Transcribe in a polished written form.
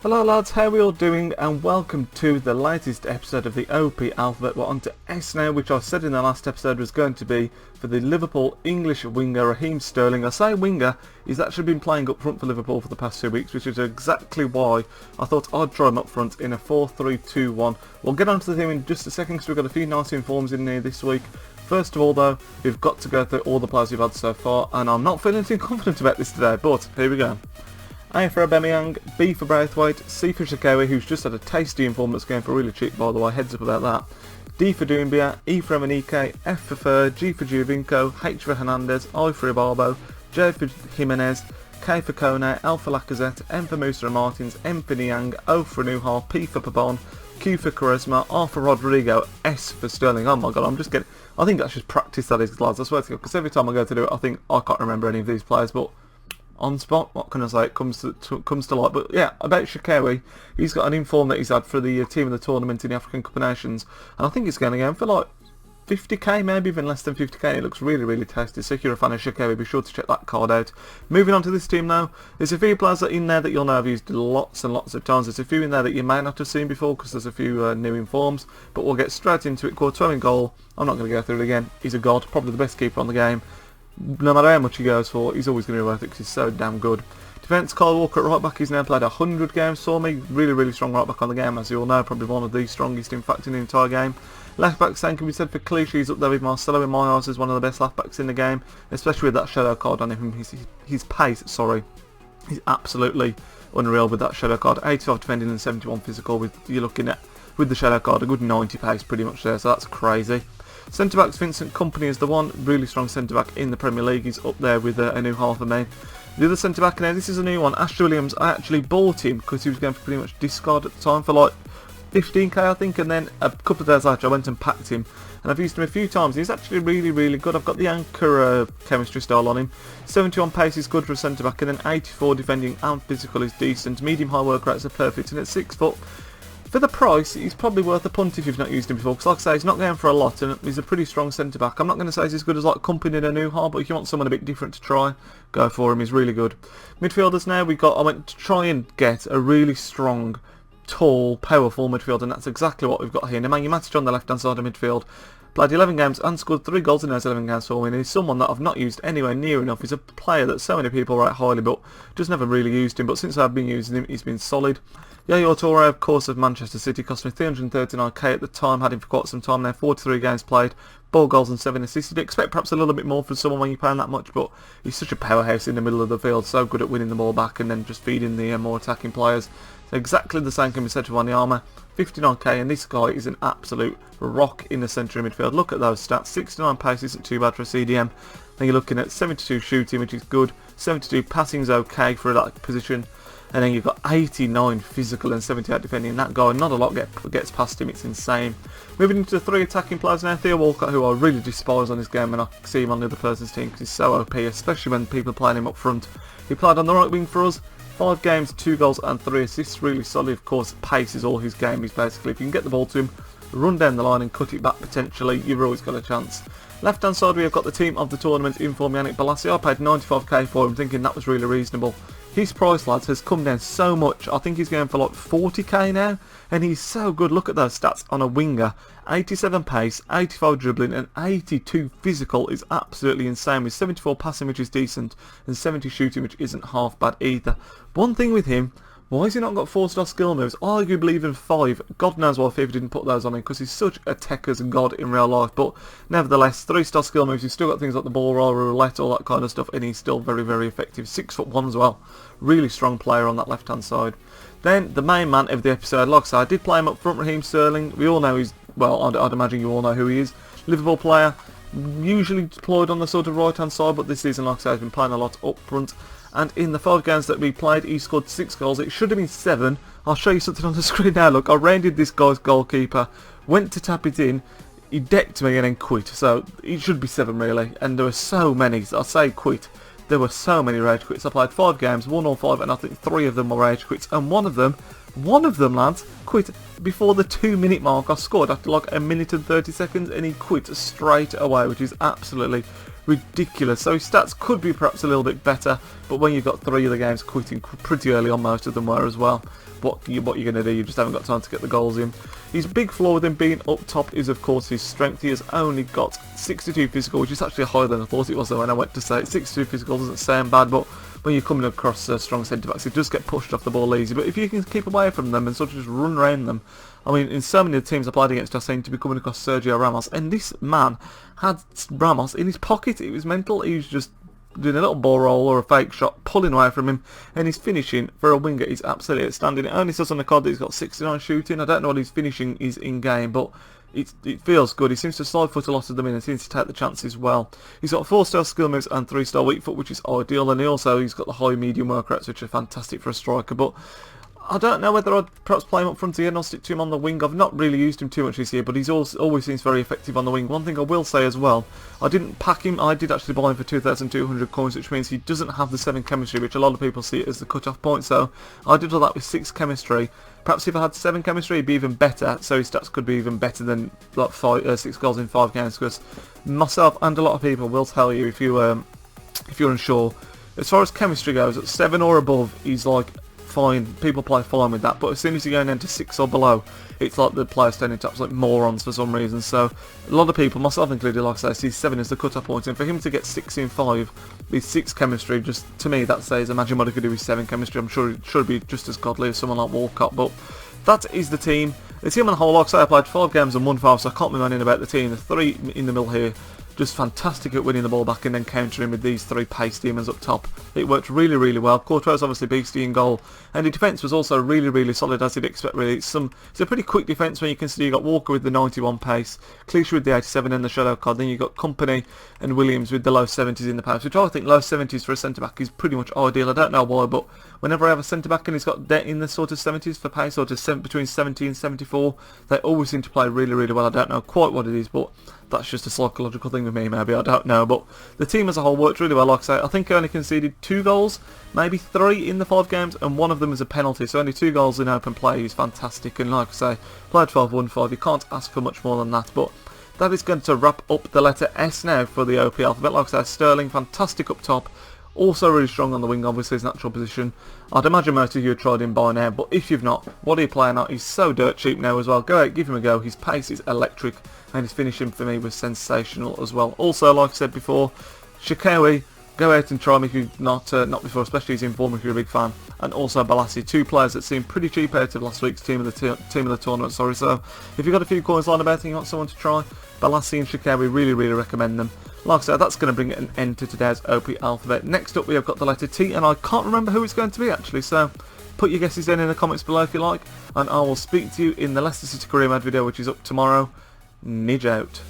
Hello lads, how are we all doing, and welcome to the latest episode of the OP Alphabet. We're on to S now, which I said in the last episode was going to be for the Liverpool English winger Raheem Sterling. I say winger, he's actually been playing up front for Liverpool for the past 2 weeks, which is exactly why I thought I'd try him up front in a 4-3-2-1. We'll get onto the team in just a second because we've got a few nice informs in here this week. First of all though, we've got to go through all the players we've had so far, and I'm not feeling too confident about this today, but here we go. A for Aubameyang, B for Braithwaite, C for Shaqiri, who's just had a tasty inform that's going for really cheap by the way, heads up about that. D for Doumbia, E for Emenike, F for Fer, G for Giovinco, H for Hernandez, I for Ibarbo, J for Jimenez, K for Kone, L for Lacazette, M for Musa and Martins, M for Niang, O for Nuhal, P for Pabon, Q for Quaresma, R for Rodrigo, S for Sterling. Oh my god, I think I should practice that is lads, I swear to god, because every time I go to do it I think I can't remember any of these players, but on spot, what can I say, it comes to light. But yeah, about Shaqiri, he's got an inform that he's had for the team of the tournament in the African Cup of Nations, and I think he's going to go for like 50k, maybe even less than 50k. It looks really, really tasty. So if you're a fan of Shaqiri, be sure to check that card out. Moving on to this team now, there's a few players in there that you'll know I've used lots and lots of times. There's a few in there that you may not have seen before because there's a few new informs, but we'll get straight into it. Courtois in goal. I'm not going to go through it again. He's a god, probably the best keeper on the game. No matter how much he goes for, he's always going to be worth it because he's so damn good. Defence, Kyle Walker at right back. He's now played 100 games for me. Really, really strong right back on the game, as you all know. Probably one of the strongest, in fact, in the entire game. Left back, same can be said for Clichy. He's up there with Marcelo in my eyes as one of the best left backs in the game, especially with that shadow card on him. His pace, he's absolutely unreal with that shadow card. 85 defending and 71 physical. You're looking at, with the shadow card, a good 90 pace pretty much there, so that's crazy. Centre-backs, Vincent Kompany is the one, really strong centre-back in the Premier League. He's up there with a new half for me. The other centre-back now, this is a new one, Ashley Williams. I actually bought him because he was going for pretty much discard at the time for like 15k I think, and then a couple of days later I went and packed him, and I've used him a few times. He's actually really, really good. I've got the anchor chemistry style on him. 71 pace is good for a centre-back, and then 84 defending and physical is decent. Medium-high work rates are perfect, and at 6 foot, for the price, he's probably worth a punt if you've not used him before, because like I say, he's not going for a lot, and he's a pretty strong centre-back. I'm not going to say he's as good as like Kompany and Nuhal, but if you want someone a bit different to try, go for him, he's really good. Midfielders now, I went to try and get a really strong, tall, powerful midfield, and that's exactly what we've got here. Nemanja Matic on the left-hand side of midfield. Played 11 games and scored 3 goals in those 11 games for me, and he's someone that I've not used anywhere near enough. He's a player that so many people rate highly, but just never really used him. But since I've been using him, he's been solid. Yaya Toure, of course, of Manchester City, cost me 339k at the time, had him for quite some time now, 43 games played, 4 goals and 7 assists. You'd expect perhaps a little bit more from someone when you're paying that much, but he's such a powerhouse in the middle of the field, so good at winning the ball back and then just feeding the more attacking players. So exactly the same can be said for Wanyama, 59k, and this guy is an absolute rock in the centre of midfield. Look at those stats, 69 pace isn't too bad for a CDM. Then you're looking at 72 shooting, which is good, 72 passing's okay for that position, and then you've got 89 physical and 78 defending. That guy, not a lot gets past him, it's insane. Moving into the 3 attacking players now, Theo Walcott, who I really despise on this game, and I see him on the other person's team because he's so OP, especially when people are playing him up front. He played on the right wing for us, 5 games, 2 goals and 3 assists, really solid. Of course, pace is all his game. He's basically, if you can get the ball to him, run down the line and cut it back potentially, you've always got a chance. Left hand side we have got the team of the tournament in form, Yannick Bolasie. I paid 95k for him, thinking that was really reasonable. His price, lads, has come down so much. I think he's going for like 40k now, and he's so good. Look at those stats on a winger. 87 pace, 85 dribbling and 82 physical is absolutely insane, with 74 passing, which is decent, and 70 shooting, which isn't half bad either. One thing with him, why has he not got 4-star skill moves? Arguably even 5. God knows why FIFA didn't put those on him, because he's such a techers god in real life. But nevertheless, 3-star skill moves. He's still got things like the ball roll, roulette, all that kind of stuff, and he's still very, very effective. 6'1" as well. Really strong player on that left-hand side. Then the main man of the episode, like I said, I did play him up front, Raheem Sterling. We all know he's, well, I'd imagine you all know who he is. Liverpool player, usually deployed on the sort of right-hand side, but this season, like I said, he's been playing a lot up front. And in the 5 games that we played, he scored 6 goals. It should have been 7. I'll show you something on the screen now. Look, I rounded this guy's goalkeeper, went to tap it in, he decked me and then quit. So it should be 7 really. And there were so many, I say quit, there were so many rage quits. I played 5 games, won all 5, and I think 3 of them were rage quits. And one of them, lads, quit before the 2-minute mark. I scored after like 1 minute and 30 seconds, and he quit straight away, which is absolutely ridiculous. So his stats could be perhaps a little bit better, but when you've got 3 of the games quitting pretty early on, most of them were as well, what you're going to do, you just haven't got time to get the goals in. His big flaw with him being up top is of course his strength. He has only got 62 physical, which is actually higher than I thought it was though when I went to say it. 62 physical doesn't sound bad, but when you're coming across strong centre-backs, it does get pushed off the ball easy. But if you can keep away from them and sort of just run around them, I mean, in so many of the teams I played against, I seem to be coming across Sergio Ramos, and this man had Ramos in his pocket. It was mental. He was just doing a little ball roll or a fake shot, pulling away from him, and his finishing for a winger is absolutely outstanding. It only says on the card that he's got 69 shooting. I don't know what his finishing is in game, but it feels good. He seems to slide foot a lot of them in and seems to take the chances well. He's got 4-star skill moves and 3-star weak foot, which is ideal, and he's got the high medium work rates, which are fantastic for a striker. But I don't know whether I'd perhaps play him up front again or stick to him on the wing. I've not really used him too much this year, but he's always seems very effective on the wing. One thing I will say as well, I didn't pack him. I did actually buy him for 2,200 coins, which means he doesn't have the 7 chemistry, which a lot of people see it as the cut-off point. So I did all that with 6 chemistry. Perhaps if I had 7 chemistry, it'd be even better. So his stats could be even better than like 6 goals in 5 games. Because myself and a lot of people will tell you, if you're unsure, as far as chemistry goes, at 7 or above, he's like fine. People play fine with that, but as soon as you're going into 6 or below, it's like the players turn into absolute morons for some reason. So a lot of people, myself included, like I say, see 7 as the cut-off point, and for him to get 6 in 5 with 6 chemistry, just to me that says, imagine what he could do with 7 chemistry. I'm sure it should be just as godly as someone like Walcott. But that is the team. The team on the whole, like I say, I played 5 games and won 5, so I can't be moaning about the team. The 3 in the middle here, just fantastic at winning the ball back and then countering with these 3 pace demons up top. It worked really, really well. Courtois obviously beastie in goal, and the defence was also really, really solid, as you'd expect really. It's a pretty quick defence when you consider you got Walker with the 91 pace, Clichy with the 87 and the shadow card, then you got Company and Williams with the low 70s in the pace, which I think low 70s for a centre-back is pretty much ideal. I don't know why, but whenever I have a centre-back and he's got that in the sort of 70s for pace, or just between 70 and 74, they always seem to play really, really well. I don't know quite what it is, but that's just a psychological thing with me, maybe, I don't know. But the team as a whole worked really well. Like I say, I think I only conceded 2 goals, maybe 3 in the 5 games, and one of them was a penalty, so only 2 goals in open play is fantastic. And like I say, played 12, won 5, you can't ask for much more than that. But that is going to wrap up the letter S now for the OP alphabet. Like I say, Sterling, fantastic up top, also really strong on the wing, obviously his natural position. I'd imagine most of you have tried him by now, but if you've not, what are you playing at? He's so dirt cheap now as well. Go out, give him a go. His pace is electric, and his finishing for me was sensational as well. Also, like I said before, Shikawi, go out and try him if you've not before, especially he's in form if you're a big fan. And also Balassi, 2 players that seemed pretty cheap out of last week's team of the tournament. So if you've got a few coins lying about and you want someone to try, Balassi and Shikawi, really, really recommend them. Like I said, that's going to bring an end to today's OP alphabet. Next up we have got the letter T, and I can't remember who it's going to be actually, so put your guesses down in the comments below if you like, and I will speak to you in the Leicester City career mode video, which is up tomorrow. Nidge out.